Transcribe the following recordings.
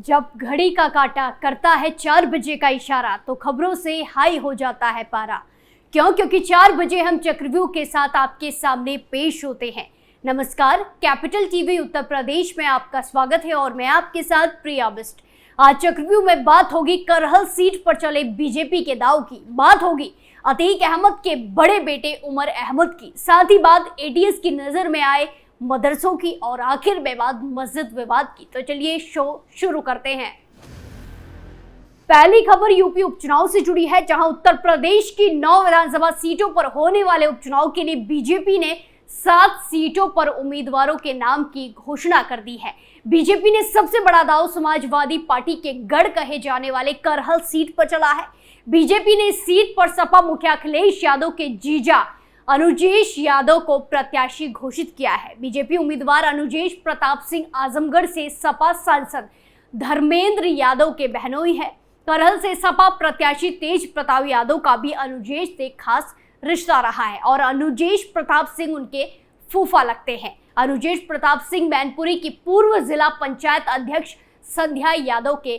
जब घड़ी का काटा करता है 4 बजे का इशारा तो खबरों से हाई हो जाता है पारा। क्योंकि 4 बजे हम चक्रव्यूह के साथ आपके सामने पेश होते हैं। नमस्कार, कैपिटल टीवी उत्तर प्रदेश में आपका स्वागत है और मैं आपके साथ प्रिया बिस्ट। आज चक्रव्यूह में बात होगी करहल सीट पर चले बीजेपी के दाव की, बात होगी अतीक अहमद के बड़े बेटे उमर अहमद की, साथ ही बात एटीएस की नजर में आए मदरसों की और आखिर में बात मस्जिद विवाद की। तो चलिए शो शुरू करते हैं। पहली खबर यूपी उपचुनाव से जुड़ी है, जहां उत्तर प्रदेश की 9 विधानसभा सीटों पर होने वाले उपचुनाव के लिए बीजेपी ने 7 सीटों पर उम्मीदवारों के नाम की घोषणा कर दी है। बीजेपी ने सबसे बड़ा दांव समाजवादी पार्टी के गढ़ कहे जाने वाले करहल सीट पर चला है। बीजेपी ने इस सीट पर सपा मुखिया अखिलेश यादव के जीजा अनुजेश यादव को प्रत्याशी घोषित किया है। बीजेपी उम्मीदवार अनुजेश प्रताप सिंह आजमगढ़ से सपा सांसद धर्मेंद्र यादव के बहनोई है। करहल से सपा प्रत्याशी तेज प्रताप यादव का भी अनुजेश से खास रिश्ता रहा है और अनुजेश प्रताप सिंह उनके फूफा लगते हैं। अनुजेश प्रताप सिंह मैनपुरी की पूर्व जिला पंचायत अध्यक्ष संध्या यादव के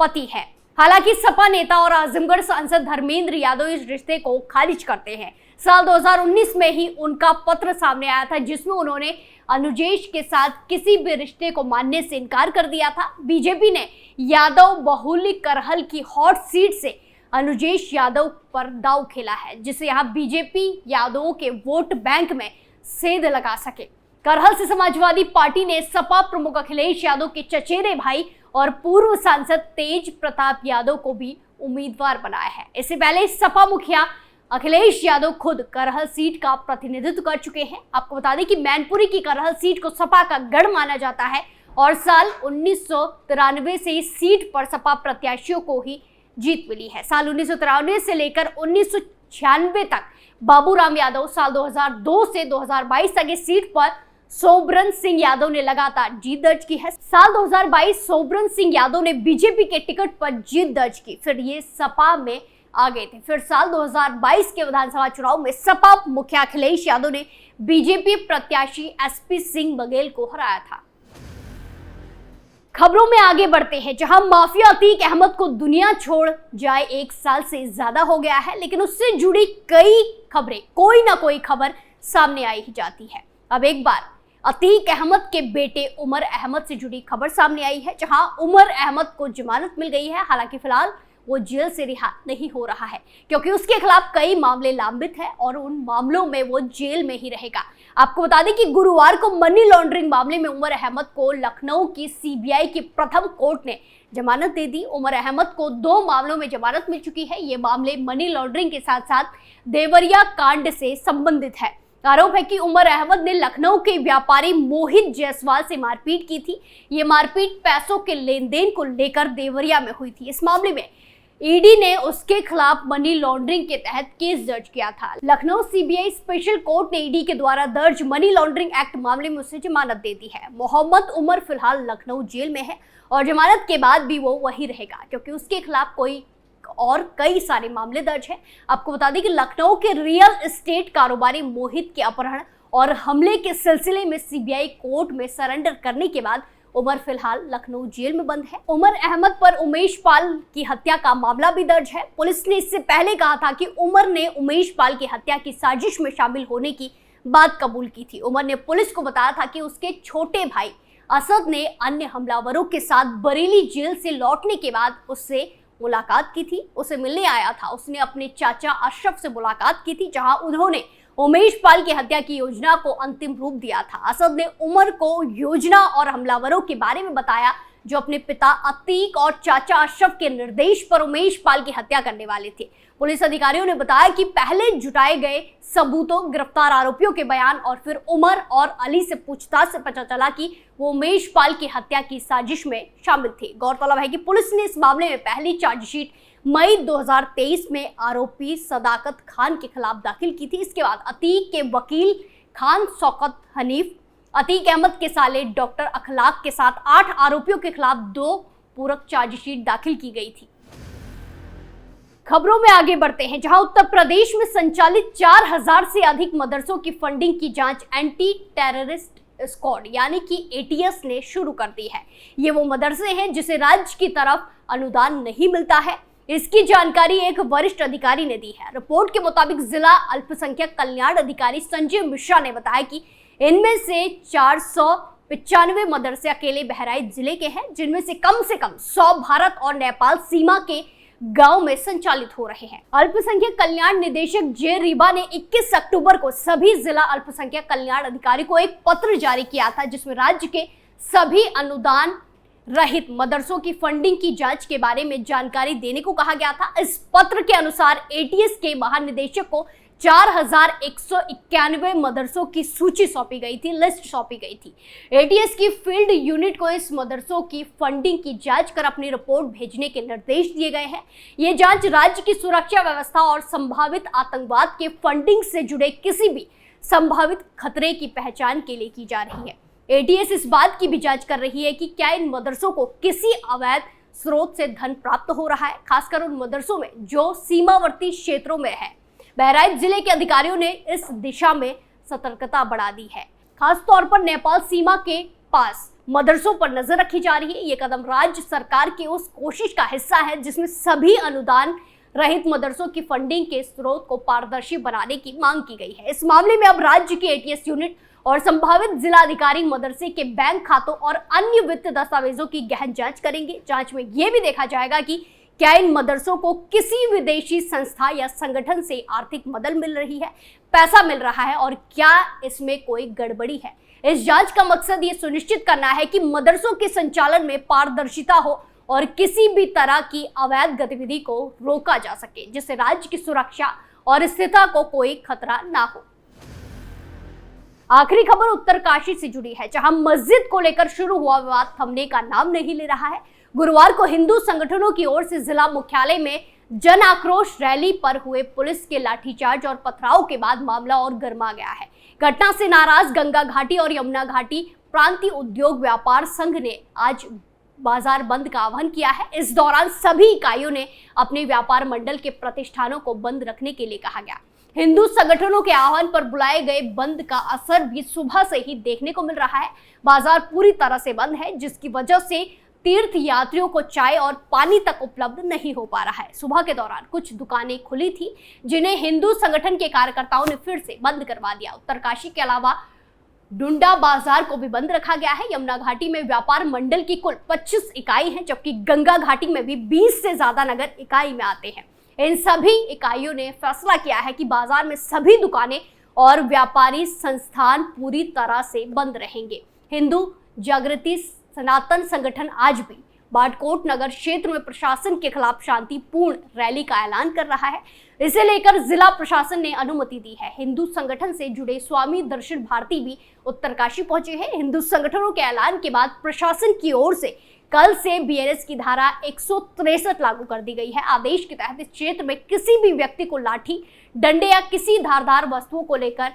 पति है। हालांकि सपा नेता और आजमगढ़ सांसद धर्मेंद्र यादव इस रिश्ते को खारिज करते हैं। साल 2019 में ही उनका पत्र सामने आया था, जिसमें उन्होंने अनुजेश के साथ किसी भी रिश्ते को मानने से इनकार कर दिया था। बीजेपी ने यादव बहुल्य करहल की हॉट सीट से अनुजेश यादव पर दांव खेला है, जिससे यहां बीजेपी यादवों के वोट बैंक में सेंध लगा सके। करहल से समाजवादी पार्टी ने सपा प्रमुख अखिलेश यादव के चचेरे भाई और पूर्व सांसद तेज प्रताप यादव को भी उम्मीदवार बनाया है। इससे पहले सपा मुखिया अखिलेश यादव खुद करहल सीट का प्रतिनिधित्व कर चुके हैं। आपको बता दें कि मैनपुरी की करहल सीट को सपा का गढ़ माना जाता है और साल 1993 से इस सीट पर सपा प्रत्याशियों को ही जीत मिली है। साल 1993 से लेकर 1996 तक बाबूराम यादव, साल 2002 से 2022 तक इस सीट पर सोबरन सिंह यादव ने लगातार जीत दर्ज की है। साल 2022 सोबरन सिंह यादव ने बीजेपी के टिकट पर जीत दर्ज की, फिर ये सपा में आ गए थे। फिर साल 2022 के विधानसभा चुनाव में सपा मुखिया अखिलेश यादव ने बीजेपी प्रत्याशी एसपी सिंह बघेल को हराया था। खबरों में आगे बढ़ते हैं, जहां माफिया अतीक अहमद को दुनिया छोड़ जाए 1 साल से ज्यादा हो गया है, लेकिन उससे जुड़ी कई खबरें, कोई ना कोई खबर सामने आई ही जाती है। अब एक बार अतीक अहमद के बेटे उमर अहमद से जुड़ी खबर सामने आई है, जहां उमर अहमद को जमानत मिल गई है। हालांकि फिलहाल वो जेल से रिहा नहीं हो रहा है, क्योंकि उसके खिलाफ कई मामले लंबित हैं और उन मामलों में वो जेल में ही रहेगा। आपको बता दें कि गुरुवार को मनी लॉन्ड्रिंग मामले में उमर अहमद को लखनऊ की सीबीआई की प्रथम कोर्ट ने जमानत दे दी। उमर अहमद को 2 मामलों में जमानत मिल चुकी है। ये मामले मनी लॉन्ड्रिंग के साथ साथ देवरिया कांड से संबंधित है। आरोप है कि उमर अहमद ने लखनऊ के व्यापारी मोहित जायसवाल से मारपीट की थी। ये मारपीट पैसों के लेन देन को लेकर देवरिया में हुई थी। इस मामले में ईडी ने उसके खिलाफ मनी लॉन्ड्रिंग के तहत केस दर्ज किया था। लखनऊ सीबीआई स्पेशल कोर्ट ने ईडी के द्वारा दर्ज मनी लॉन्ड्रिंग एक्ट मामले में उसे जमानत दे दी है। मोहम्मद उमर फिलहाल लखनऊ जेल में है और जमानत के बाद भी वो वहीं रहेगा, क्योंकि उसके खिलाफ कोई और कई सारे मामले दर्ज हैं। आपको बता दें कि लखनऊ के रियल एस्टेट कारोबारी मोहित के अपहरण और हमले के सिलसिले में सीबीआई कोर्ट में सरेंडर करने के बाद उमर फिलहाल लखनऊ जेल में बंद है। उमर अहमद पर उमेश पाल की हत्या का मामला भी दर्ज है। पुलिस ने इससे पहले कहा था कि उमर ने उमेश पाल की हत्या की साजिश में शामिल होने की बात कबूल की थी। उमर ने पुलिस को बताया था कि उसके छोटे भाई असद ने अन्य हमलावरों के साथ बरेली जेल से लौटने के बाद उससे मुलाकात की थी, उसे मिलने आया था। उसने अपने चाचा अशरफ से मुलाकात की थी, जहां उन्होंने उमेश पाल की हत्या की योजना को अंतिम रूप दिया था। असद ने उमर को योजना और हमलावरों के बारे में बताया, जो अपने पिता अतीक और चाचा अशरफ के निर्देश पर उमेश पाल की हत्या करने वाले थे। पुलिस अधिकारियों ने बताया कि पहले जुटाए गए सबूतों, गिरफ्तार आरोपियों के बयान और फिर उमर और अली से पूछताछ से पता चला कि वो उमेश पाल की हत्या की साजिश में शामिल थे। गौरतलब है कि पुलिस ने इस मामले में पहली चार्जशीट मई 2023 में आरोपी सदाकत खान के खिलाफ दाखिल की थी। इसके बाद अतीक के वकील खान शौकत हनीफ, अतीक अहमद के साले डॉक्टर अखलाक के साथ 8 आरोपियों के खिलाफ 2 पूरक चार्जशीट दाखिल की गई थी। खबरों में आगे बढ़ते हैं, जहां उत्तर प्रदेश में संचालित 4000 से अधिक मदरसों की फंडिंग की जांच एंटी टेररिस्ट स्क्वाड यानी कि एटीएस ने शुरू कर दी है। ये वो मदरसे हैं जिसे राज्य की तरफ अनुदान नहीं मिलता है। इसकी जानकारी एक वरिष्ठ अधिकारी ने दी है। रिपोर्ट के मुताबिक जिला अल्पसंख्यक कल्याण अधिकारी संजय मिश्रा ने बताया कि इनमें से 495 मदरसे अकेले बहराइच जिले के हैं, जिनमें से कम 100 भारत और नेपाल सीमा के गांव में संचालित हो रहे हैं। अल्पसंख्यक कल्याण निदेशक जे रीबा ने 21 अक्टूबर को सभी जिला अल्पसंख्यक कल्याण अधिकारी को एक पत्र जारी किया था, जिसमें राज्य के सभी अनुदान रहित मदरसों की फंडिंग की जांच के बारे में जानकारी देने को कहा गया था। इस पत्र के अनुसार एटीएस के महानिदेशक को 4191 मदरसों की सूची सौंपी गई थी, लिस्ट सौंपी गई थी। एटीएस की फील्ड यूनिट को इस मदरसों की फंडिंग की जांच कर अपनी रिपोर्ट भेजने के निर्देश दिए गए हैं। ये जांच राज्य की सुरक्षा व्यवस्था और संभावित आतंकवाद के फंडिंग से जुड़े किसी भी संभावित खतरे की पहचान के लिए की जा रही है। एटीएस इस बात की भी जांच कर रही है कि क्या इन मदरसों को किसी अवैध स्रोत से धन प्राप्त हो रहा है, खासकर उन मदरसों में जो सीमावर्ती क्षेत्रों में है। बहराइच जिले के अधिकारियों ने इस दिशा में सतर्कता बढ़ा दी है। खास तौर पर नेपाल सीमा के पास मदरसों पर नजर रखी जा रही है। ये कदम राज्य सरकार की उस कोशिश का हिस्सा है जिसमें सभी अनुदान रहित मदरसों की फंडिंग के स्रोत को पारदर्शी बनाने की मांग की गई है। इस मामले में अब राज्य की एटीएस यूनिट और संभावित जिला अधिकारी मदरसे के बैंक खातों और अन्य वित्त दस्तावेजों की गहन जांच करेंगे। जांच में यह भी देखा जाएगा कि क्या इन मदरसों को किसी विदेशी संस्था या संगठन से आर्थिक मदद मिल रही है, पैसा मिल रहा है और क्या इसमें कोई गड़बड़ी है। इस जांच का मकसद ये सुनिश्चित करना है कि मदरसों के संचालन में पारदर्शिता हो और किसी भी तरह की अवैध गतिविधि को रोका जा सके, जिससे राज्य की सुरक्षा और स्थिरता को कोई खतरा ना हो। आखिरी खबर उत्तरकाशी से जुड़ी है, जहां मस्जिद को लेकर शुरू हुआ विवाद थमने का नाम नहीं ले रहा है। गुरुवार को हिंदू संगठनों की ओर से जिला मुख्यालय में जन आक्रोश रैली पर हुए पुलिस के लाठीचार्ज और पथराव के बाद मामला और गर्मा गया है। घटना से नाराज गंगा घाटी और यमुना घाटी प्रांतीय उद्योग व्यापार संघ ने आज बाजार बंद का आह्वान किया है। इस दौरान सभी इकाइयों ने अपने व्यापार मंडल के प्रतिष्ठानों को बंद रखने के लिए कहा गया। हिंदू संगठनों के आह्वान पर बुलाए गए बंद का असर भी सुबह से ही देखने को मिल रहा है। बाजार पूरी तरह से बंद है, जिसकी वजह से तीर्थ यात्रियों को चाय और पानी तक उपलब्ध नहीं हो पा रहा है। सुबह के दौरान कुछ दुकानें खुली थी, जिन्हें हिंदू संगठन के कार्यकर्ताओं ने फिर से बंद करवा दिया। उत्तरकाशी के अलावा डुंडा बाजार को भी बंद रखा गया है। यमुना घाटी में व्यापार मंडल की कुल 25 इकाई हैं, जबकि गंगा घाटी में भी 20 से ज्यादा नगर इकाई में आते हैं। इन सभी इकाइयों ने फैसला किया है कि बाजार में सभी दुकानें और व्यापारी संस्थान पूरी तरह से बंद रहेंगे। हिंदू जागृति सनातन संगठन आज भी बाड़कोट नगर क्षेत्र में प्रशासन के खिलाफ शांतिपूर्ण रैली का ऐलान कर रहा है। इसे लेकर जिला प्रशासन ने अनुमति दी है। हिंदू संगठन से जुड़े स्वामी दर्शन भारती भी उत्तरकाशी पहुंचे हैं। हिंदू संगठनों के ऐलान के बाद प्रशासन की ओर से कल से बीएनएस की धारा 163 लागू कर दी गई है। आदेश के तहत इस क्षेत्र में किसी भी व्यक्ति को लाठी, डंडे या किसी धारदार वस्तुओं को लेकर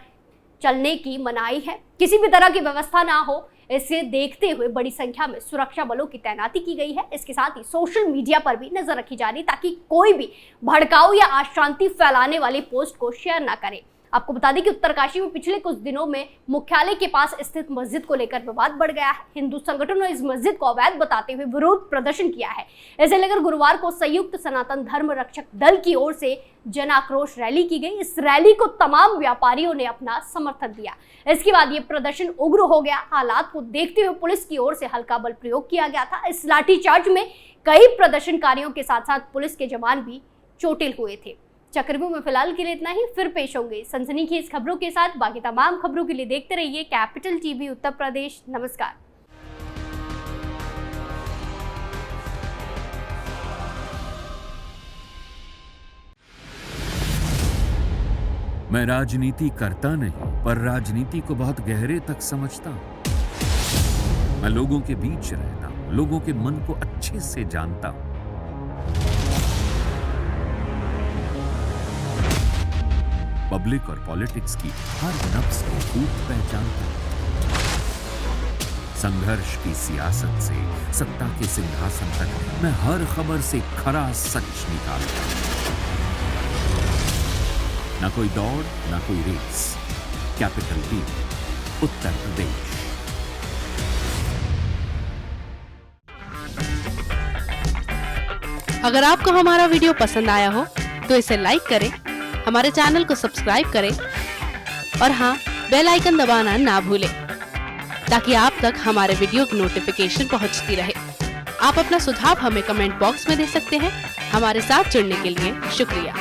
चलने की मनाही है। किसी भी तरह की व्यवस्था ना हो, इसे देखते हुए बड़ी संख्या में सुरक्षा बलों की तैनाती की गई है। इसके साथ ही सोशल मीडिया पर भी नजर रखी जा रही, ताकि कोई भी भड़काऊ या अशांति फैलाने वाली पोस्ट को शेयर ना करे। आपको बता दें कि उत्तरकाशी में पिछले कुछ दिनों में मुख्यालय के पास स्थित मस्जिद को लेकर विवाद बढ़ गया है। हिंदू संगठनों ने इस मस्जिद को अवैध बताते हुए विरोध प्रदर्शन किया है। इसे लेकर गुरुवार को संयुक्त सनातन धर्म रक्षक दल की ओर से जन आक्रोश रैली की गई। इस रैली को तमाम व्यापारियों ने अपना समर्थन दिया। इसके बाद ये प्रदर्शन उग्र हो गया। हालात को देखते हुए पुलिस की ओर से हल्का बल प्रयोग किया गया था। इस लाठीचार्ज में कई प्रदर्शनकारियों के साथ साथ पुलिस के जवान भी चोटिल हुए थे। चक्रव्यूह में फिलहाल के लिए इतना ही। फिर पेश होंगे सनसनीखेज खबरों के साथ। बाकी तमाम खबरों के लिए देखते रहिए कैपिटल टीवी उत्तर प्रदेश। नमस्कार। मैं राजनीति करता नहीं, पर राजनीति को बहुत गहरे तक समझता हूं। मैं लोगों के बीच रहता हूं, लोगों के मन को अच्छे से जानता हूं। पब्लिक और पॉलिटिक्स की हर नब्ज को खूब पहचानता हूं। संघर्ष की सियासत से सत्ता के सिंहासन तक मैं हर खबर से खरा सच निकालता हूं। ना कोई दौड़, ना कोई race. Capital TV Uttar Pradesh. अगर आपको हमारा वीडियो पसंद आया हो तो इसे लाइक करें, हमारे चैनल को सब्सक्राइब करें और हाँ, बेल आइकन दबाना ना भूलें ताकि आप तक हमारे वीडियो की नोटिफिकेशन पहुंचती रहे। आप अपना सुझाव हमें कमेंट बॉक्स में दे सकते हैं। हमारे साथ जुड़ने के लिए शुक्रिया।